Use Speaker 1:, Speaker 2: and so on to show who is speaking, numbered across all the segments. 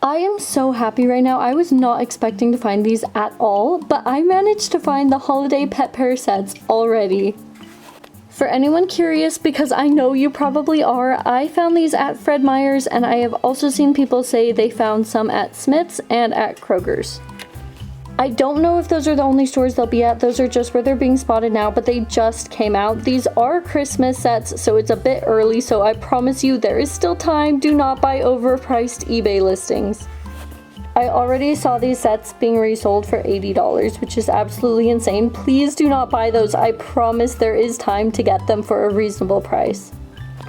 Speaker 1: I am so happy right now. I was not expecting to find these at all, but I managed to find the holiday pet pair sets already. For anyone curious, because I know you probably are, I found these at Fred Meyer's, and I have also seen people say they found some at Smith's and at Kroger's. I don't know if those are the only stores they'll be at. Those are just where they're being spotted now, but they just came out. These are Christmas sets, so it's a bit early, so I promise you there is still time. Do not buy overpriced eBay listings. I already saw these sets being resold for $80, which is absolutely insane. Please do not buy those. I promise there is time to get them for a reasonable price.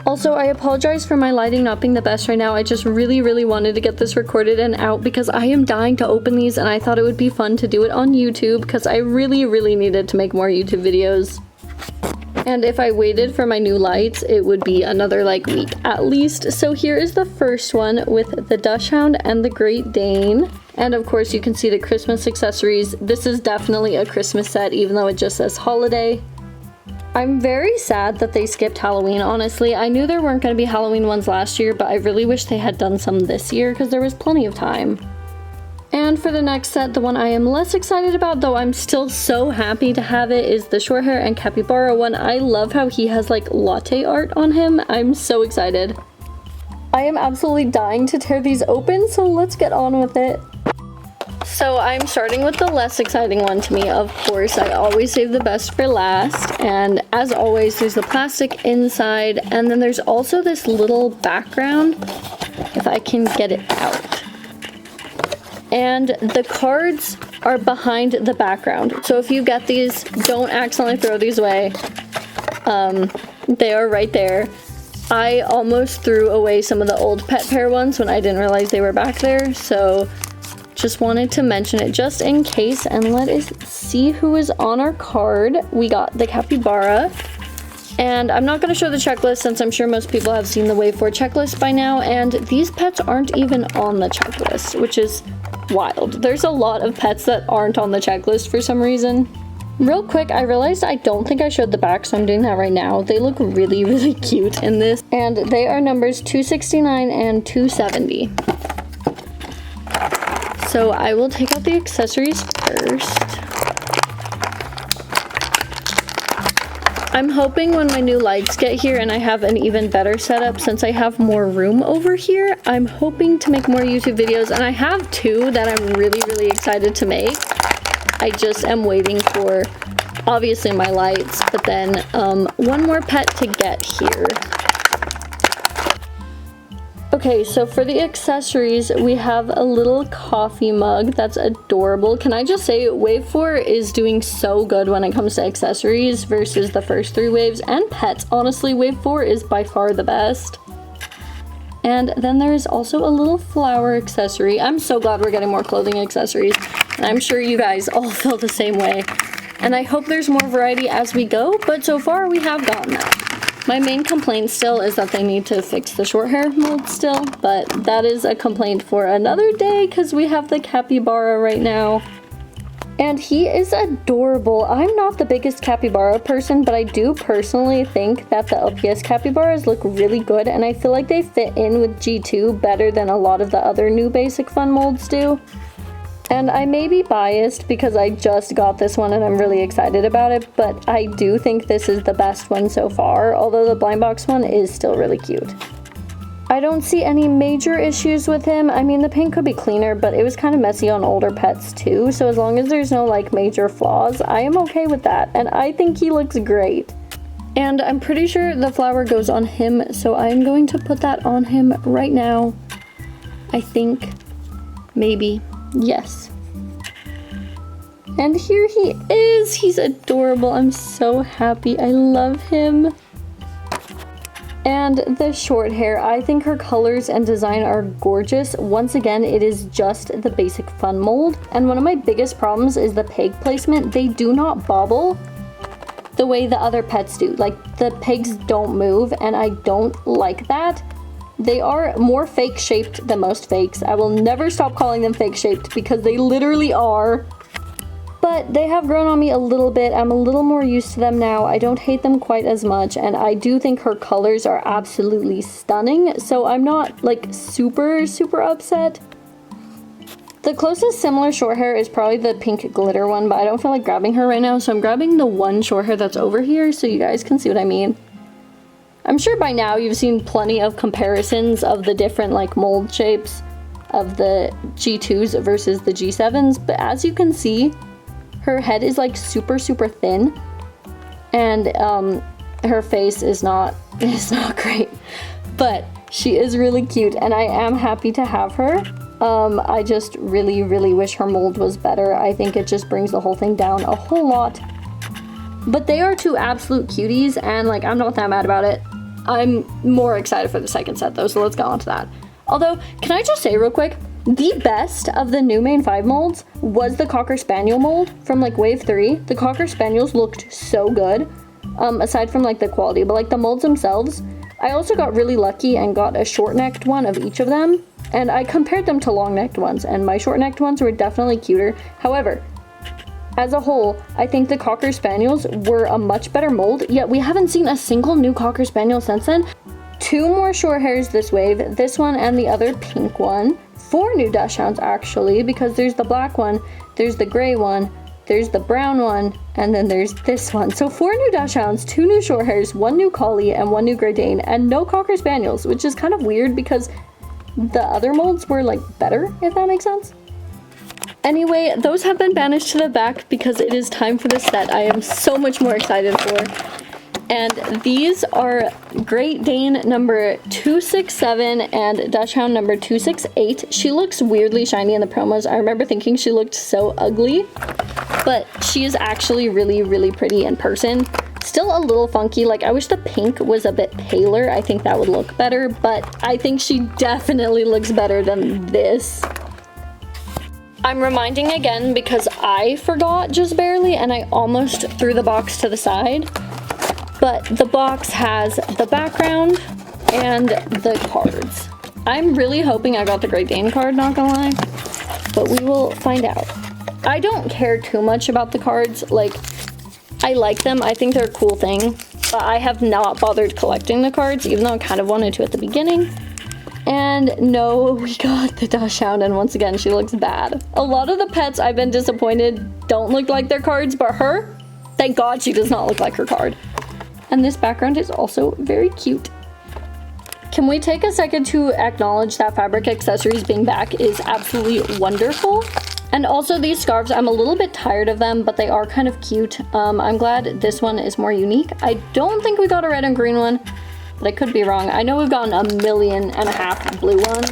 Speaker 1: Also, I apologize for my lighting not being the best right now. I just really wanted to get this recorded and out because I am dying to open these, and I thought it would be fun to do it on YouTube because I really needed to make more YouTube videos. And if I waited for my new lights, it would be another week at least. So here is the first one with the Dachshund and the Great Dane. And of course you can see the Christmas accessories. This is definitely a Christmas set, even though it just says holiday. I'm very sad that they skipped Halloween, honestly. I knew there weren't going to be Halloween ones last year, but I really wish they had done some this year because there was plenty of time. And for the next set, the one I am less excited about, though I'm still so happy to have it, is the Shorthair and capybara one. I love how he has latte art on him. I'm so excited. I am absolutely dying to tear these open, so let's get on with it. So I'm starting with the less exciting one to me, of course. I always save the best for last. And as always, there's the plastic inside, and then there's also this little background, if I can get it out. And the cards are behind the background. So if you get these, don't accidentally throw these away. They are right there. I almost threw away some of the old pet pair ones when I didn't realize they were back there. So just wanted to mention it just in case. And let us see who is on our card. We got the capybara. And I'm not going to show the checklist since I'm sure most people have seen the Wave 4 checklist by now. And these pets aren't even on the checklist, which is wild. There's a lot of pets that aren't on the checklist for some reason. Real quick, I realized I don't think I showed the back, so I'm doing that right now. They look really cute in this. And they are numbers 269 and 270. So I will take out the accessories first. I'm hoping when my new lights get here and I have an even better setup, since I have more room over here, I'm hoping to make more YouTube videos, and I have two that I'm really excited to make. I just am waiting for, obviously, my lights, but then one more pet to get here. Okay, so for the accessories, we have a little coffee mug that's adorable. Can I just say, Wave 4 is doing so good when it comes to accessories versus the first three waves, and pets. Honestly, Wave 4 is by far the best. And then there's also a little flower accessory. I'm so glad we're getting more clothing accessories, and I'm sure you guys all feel the same way. And I hope there's more variety as we go, but so far we have gotten that. My main complaint still is that they need to fix the Shorthair mold still, but that is a complaint for another day because we have the capybara right now. And he is adorable. I'm not the biggest capybara person, but I do personally think that the LPS capybaras look really good, and I feel like they fit in with G2 better than a lot of the other new Basic Fun molds do. And I may be biased because I just got this one and I'm really excited about it, but I do think this is the best one so far, although the blind box one is still really cute. I don't see any major issues with him. I mean, the paint could be cleaner, but it was kind of messy on older pets too, so as long as there's no major flaws, I am okay with that, and I think he looks great. And I'm pretty sure the flower goes on him, so I'm going to put that on him right now. I think, maybe. Yes. And here he is. He's adorable. I'm so happy. I love him. And the Shorthair, I think her colors and design are gorgeous. Once again, it is just the Basic Fun mold. And one of my biggest problems is the peg placement. They do not bobble the way the other pets do. The pegs don't move, and I don't like that. They are more fake shaped than most fakes. I will never stop calling them fake shaped because they literally are. But they have grown on me a little bit. I'm a little more used to them now. I don't hate them quite as much, and I do think her colors are absolutely stunning, so I'm not super upset. The closest similar short hair is probably the pink glitter one, but I don't feel like grabbing her right now, so I'm grabbing the one short hair that's over here so you guys can see what I mean. I'm sure by now you've seen plenty of comparisons of the different like mold shapes of the G2s versus the G7s, but as you can see, her head is like super thin, and her face is not great, but she is really cute and I am happy to have her. I just really wish her mold was better. I think it just brings the whole thing down a whole lot. But they are two absolute cuties, and like I'm not that mad about it. I'm more excited for the second set though, so let's go on to that. Although, can I just say real quick, the best of the new main 5 molds was the Cocker Spaniel mold from like wave 3. The Cocker Spaniels looked so good, aside from like the quality, but like the molds themselves. I also got really lucky and got a short-necked one of each of them, and I compared them to long-necked ones, and my short-necked ones were definitely cuter. However, as a whole, I think the Cocker Spaniels were a much better mold, yet we haven't seen a single new Cocker Spaniel since then. 2 more short hairs this wave, this one and the other pink one. 4 new Dachshunds actually, because there's the black one, there's the gray one, there's the brown one, and then there's this one. So 4 new Dachshunds, 2 new short hairs, 1 new collie, and 1 new Great Dane, and no Cocker Spaniels, which is kind of weird because the other molds were like better, if that makes sense. Anyway, those have been banished to the back because it is time for the set I am so much more excited for. And these are Great Dane number 267 and Dachshund number 268. She looks weirdly shiny in the promos. I remember thinking she looked so ugly, but she is actually really pretty in person. Still a little funky, like I wish the pink was a bit paler. I think that would look better, but I think she definitely looks better than this. I'm reminding again because I forgot just barely and I almost threw the box to the side. But the box has the background and the cards. I'm really hoping I got the Great Dane card, not gonna lie, but we will find out. I don't care too much about the cards. Like, I like them, I think they're a cool thing, but I have not bothered collecting the cards, even though I kind of wanted to at the beginning. And no, we got the Dachshund, and once again, she looks bad. A lot of the pets I've been disappointed don't look like their cards, but her, thank God she does not look like her card. And this background is also very cute. Can we take a second to acknowledge that fabric accessories being back is absolutely wonderful? And also these scarves, I'm a little bit tired of them, but they are kind of cute. I'm glad this one is more unique. I don't think we got a red and green one, but I could be wrong. I know we've gotten 1.5 million blue ones.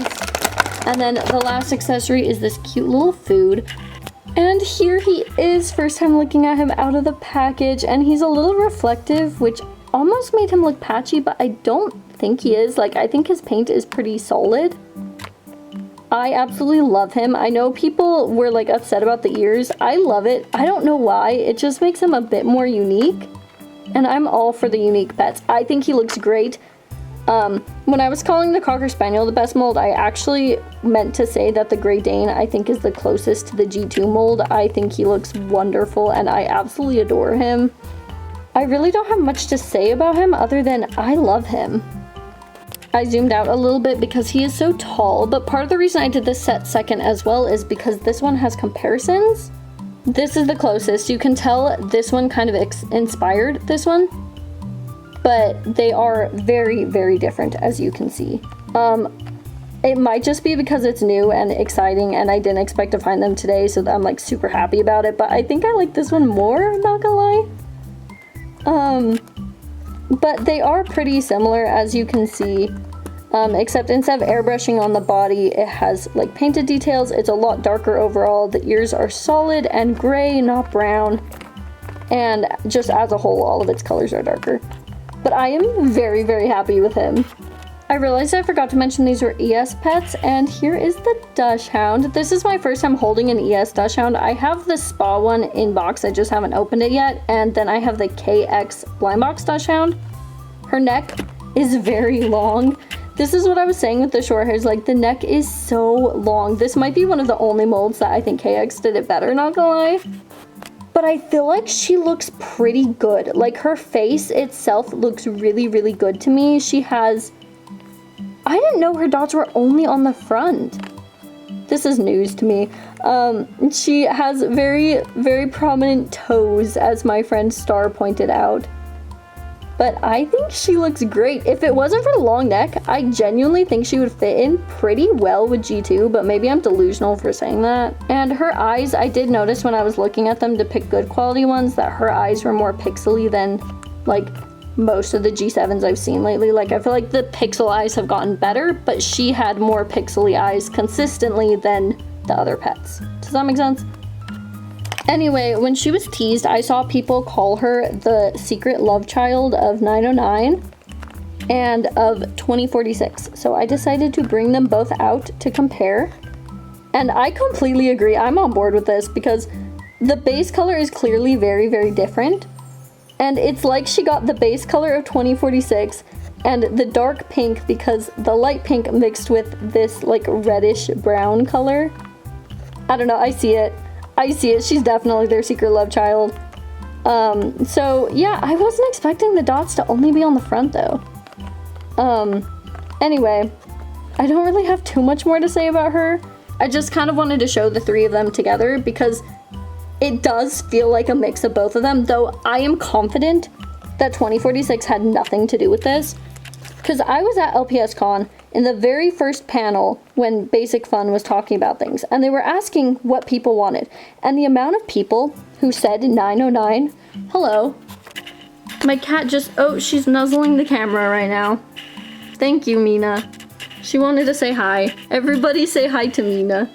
Speaker 1: And then the last accessory is this cute little food. And here he is, first time looking at him out of the package, and he's a little reflective, which almost made him look patchy, but I don't think he is. Like, I think his paint is pretty solid. I absolutely love him. I know people were like upset about the ears. I love it. I don't know why. It just makes him a bit more unique, and I'm all for the unique pets. I think he looks great. When I was calling the Cocker Spaniel the best mold, I actually meant to say that the Great Dane I think is the closest to the G2 mold. I think he looks wonderful and I absolutely adore him. I really don't have much to say about him other than I love him. I zoomed out a little bit because he is so tall, but part of the reason I did this set second as well is because this one has comparisons. This is the closest. You can tell this one kind of inspired this one, but they are very different, as you can see. It might just be because it's new and exciting and I didn't expect to find them today, so I'm like super happy about it, but I think I like this one more, not gonna lie. But they are pretty similar, as you can see, except instead of airbrushing on the body, it has like painted details. It's a lot darker overall. The ears are solid and gray, not brown, and just as a whole, all of its colors are darker. But I am very happy with him. I realized I forgot to mention these were ES pets, and here is the Dachshund. This is my first time holding an ES Dachshund. I have the spa one in box, I just haven't opened it yet, and then I have the KX blind box Dachshund. Her neck is very long. This is what I was saying with the short hairs, like the neck is so long. This might be one of the only molds that I think KX did it better, not gonna lie. But I feel like she looks pretty good. Like her face itself looks really good to me. She has, I didn't know her dots were only on the front. This is news to me. She has very, very prominent toes, as my friend Star pointed out. But I think she looks great. If it wasn't for the long neck, I genuinely think she would fit in pretty well with G2, but maybe I'm delusional for saying that. And her eyes, I did notice when I was looking at them to pick good quality ones that her eyes were more pixely than like most of the G7s I've seen lately. Like, I feel like the pixel eyes have gotten better, but she had more pixely eyes consistently than the other pets. Does that make sense? Anyway, when she was teased, I saw people call her the secret love child of 909 and of 2046. So I decided to bring them both out to compare. And I completely agree. I'm on board with this because the base color is clearly very, very different. And it's like she got the base color of 2046 and the dark pink because the light pink mixed with this like reddish brown color. I don't know, I see it. I see it. She's definitely their secret love child. So yeah, I wasn't expecting the dots to only be on the front though. Anyway, I don't really have too much more to say about her. I just kind of wanted to show the three of them together because it does feel like a mix of both of them, though I am confident that 2046 had nothing to do with this. Because I was at LPS Con in the very first panel when Basic Fun was talking about things, and they were asking what people wanted. And the amount of people who said 909, hello. My cat just, oh, she's nuzzling the camera right now. Thank you, Mina. She wanted to say hi. Everybody say hi to Mina.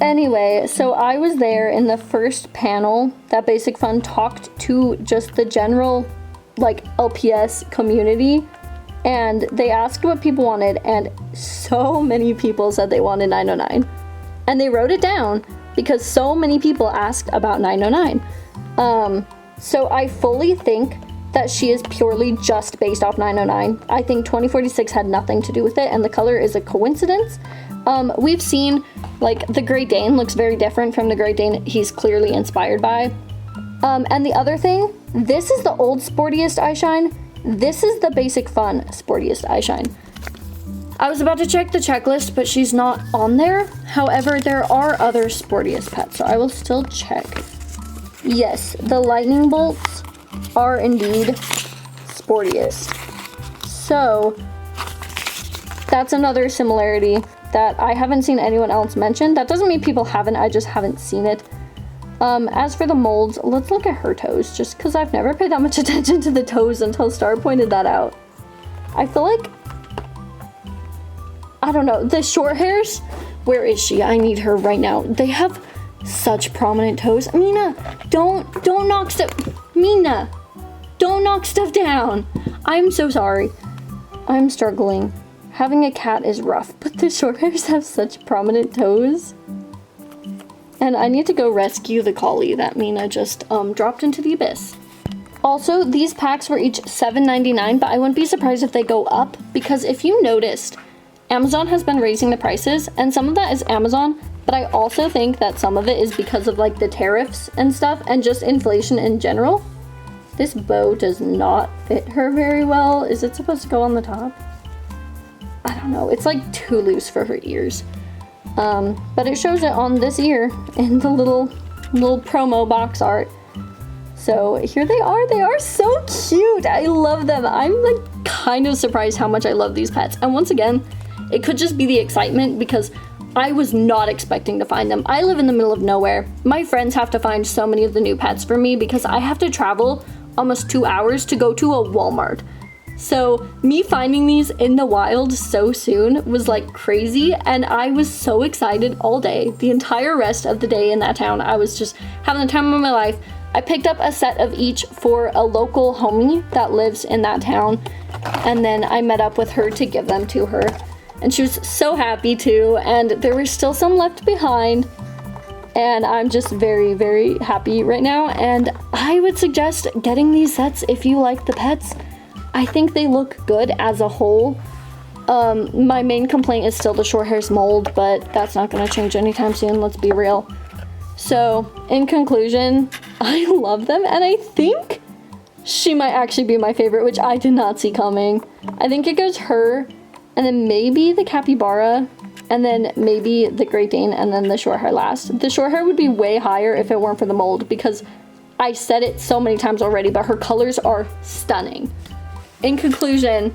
Speaker 1: Anyway, so I was there in the first panel that Basic Fun talked to just the general, like, LPS community. And they asked what people wanted, and so many people said they wanted 909. And they wrote it down because so many people asked about 909. So I fully think that she is purely just based off 909. I think 2046 had nothing to do with it, and the color is a coincidence. We've seen, like, the Great Dane looks very different from the Great Dane he's clearly inspired by. And the other thing, this is the old Sportiest Eyeshine. This is the Basic Fun Sportiest Eyeshine. I was about to check the checklist, but she's not on there. However, there are other Sportiest pets, so I will still check. Yes, the lightning bolts are indeed Sportiest. So, that's another similarity that I haven't seen anyone else mention. That doesn't mean people haven't, I just haven't seen it. As for the molds, let's look at her toes, just because I've never paid that much attention to the toes until Star pointed that out. I feel like, I don't know, the short hairs, where is she? I need her right now. They have such prominent toes. Mina, don't knock stuff, Mina, don't knock stuff down. I'm so sorry. I'm struggling. Having a cat is rough, but the short hairs have such prominent toes. And I need to go rescue the collie that Mina just dropped into the abyss. Also, these packs were each $7.99, but I wouldn't be surprised if they go up, because if you noticed, Amazon has been raising the prices, and some of that is Amazon, but I also think that some of it is because of like the tariffs and stuff, and just inflation in general. This bow does not fit her very well. Is it supposed to go on the top? I don't know, it's like too loose for her ears. But it shows it on this ear in the little promo box art. So here they are so cute. I love them. I'm like kind of surprised how much I love these pets. And once again, it could just be the excitement because I was not expecting to find them. I live in the middle of nowhere. My friends have to find so many of the new pets for me because I have to travel almost 2 hours to go to a Walmart. So me finding these in the wild so soon was like crazy, and I was so excited all day. The entire rest of the day in that town, I was just having the time of my life. I picked up a set of each for a local homie that lives in that town, and then I met up with her to give them to her. And she was so happy too, and there were still some left behind. And I'm just very, very happy right now, and I would suggest getting these sets if you like the pets. I think they look good as a whole. My main complaint is still the short hairs mold, but that's not gonna change anytime soon, let's be real. So, in conclusion, I love them, and I think she might actually be my favorite, which I did not see coming. I think it goes her, and then maybe the capybara, and then maybe the Great Dane, and then the Shorthair last. The Shorthair would be way higher if it weren't for the mold, because I said it so many times already, but her colors are stunning. In conclusion,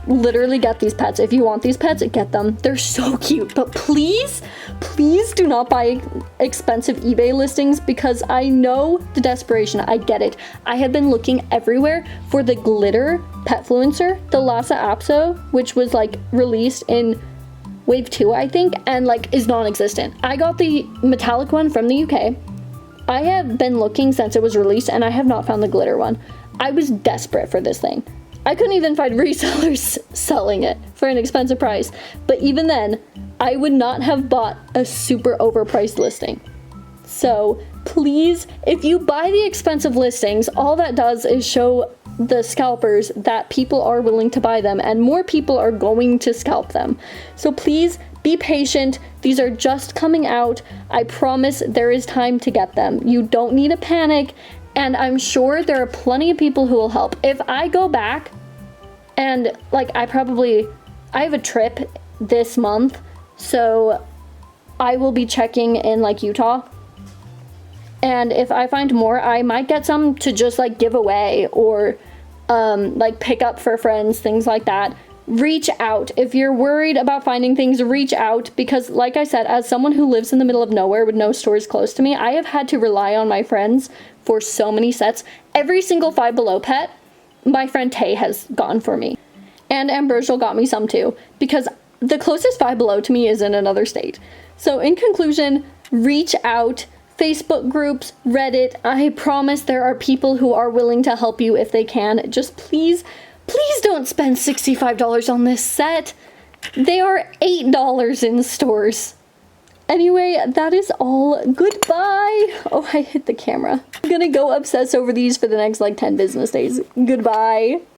Speaker 1: literally get these pets. If you want these pets, get them. They're so cute. But please, please do not buy expensive eBay listings, because I know the desperation. I get it. I have been looking everywhere for the glitter petfluencer, the Lhasa Apso, which was like released in wave 2, I think, and like is non-existent. I got the metallic one from the UK. I have been looking since it was released, and I have not found the glitter one. I was desperate for this thing. I couldn't even find resellers selling it for an expensive price. But even then, I would not have bought a super overpriced listing. So please, if you buy the expensive listings, all that does is show the scalpers that people are willing to buy them, and more people are going to scalp them. So please be patient. These are just coming out. I promise there is time to get them. You don't need to panic, and I'm sure there are plenty of people who will help. If I go back and like I have a trip this month, so I will be checking in like Utah, and if I find more, I might get some to just like give away, or like pick up for friends, things like that. Reach out. If you're worried about finding things, reach out, because like I said, as someone who lives in the middle of nowhere with no stores close to me, I have had to rely on my friends for so many sets. Every single Five Below pet, my friend Tay has gone for me. And Ambrosial got me some too, because the closest Five Below to me is in another state. So in conclusion, reach out. Facebook groups, Reddit, I promise there are people who are willing to help you if they can. Just please, please don't spend $65 on this set. They are $8 in stores. Anyway, that is all. Goodbye. Oh, I hit the camera. I'm gonna go obsess over these for the next like 10 business days. Goodbye.